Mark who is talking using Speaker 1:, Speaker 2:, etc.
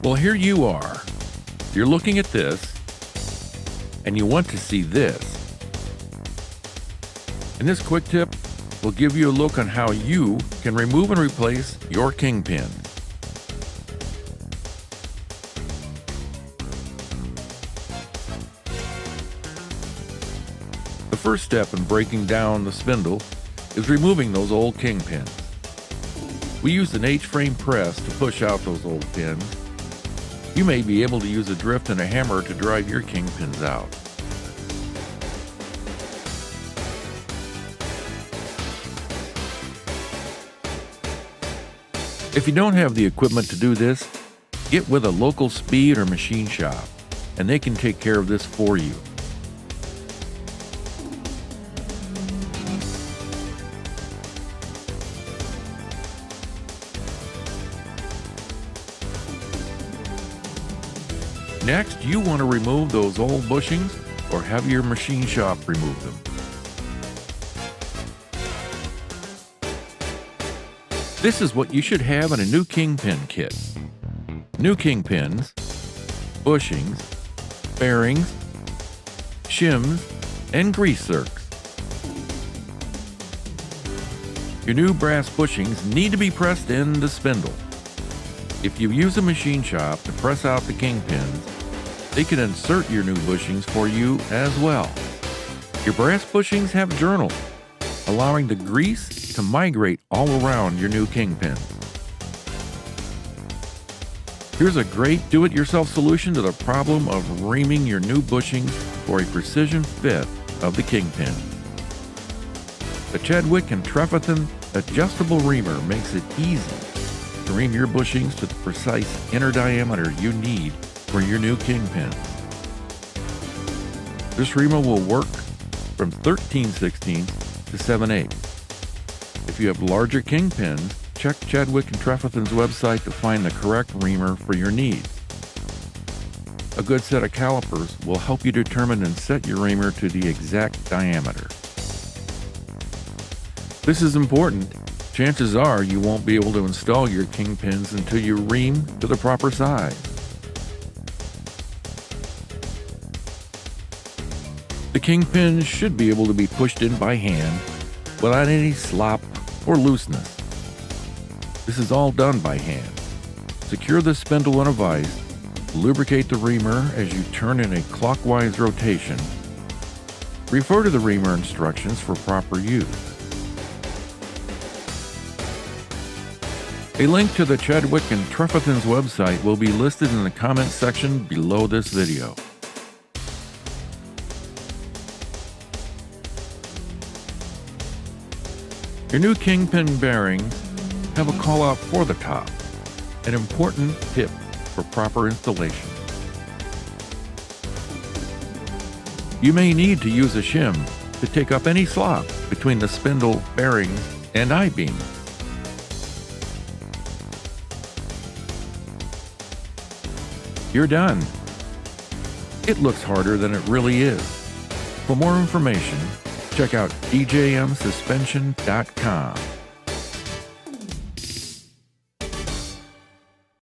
Speaker 1: Well, here you are. You're looking at this, and you want to see this. And this quick tip will give you a look on how you can remove and replace your kingpin. The first step in breaking down the spindle is removing those old kingpins. We use an H-frame press to push out those old pins. You may be able to use a drift and a hammer to drive your kingpins out. If you don't have the equipment to do this, get with a local speed or machine shop, and they can take care of this for you. Next, you want to remove those old bushings or have your machine shop remove them. This is what you should have in a new kingpin kit. New kingpins, bushings, bearings, shims, and grease zerks. Your new brass bushings need to be pressed in the spindle. If you use a machine shop to press out the kingpins, they can insert your new bushings for you as well. Your brass bushings have journals, allowing the grease to migrate all around your new kingpins. Here's a great do-it-yourself solution to the problem of reaming your new bushings for a precision fit of the kingpin. The Chadwick and Trefethen adjustable reamer makes it easy to ream your bushings to the precise inner diameter you need for your new kingpin. This reamer will work from 13/16 to 7/8. If you have larger kingpins, check Chadwick and Trefethen's website to find the correct reamer for your needs. A good set of calipers will help you determine and set your reamer to the exact diameter. This is important. Chances are you won't be able to install your kingpins until you ream to the proper size. The kingpin should be able to be pushed in by hand without any slop or looseness. This is all done by hand. Secure the spindle in a vise, lubricate the reamer as you turn in a clockwise rotation. Refer to the reamer instructions for proper use. A link to the Chadwick and Trefethen's website will be listed in the comments section below this video. Your new kingpin bearings have a call out for the top, an important tip for proper installation. You may need to use a shim to take up any slop between the spindle, bearings, and I-beam. You're done. It looks harder than it really is. For more information, check out DJMSuspension.com.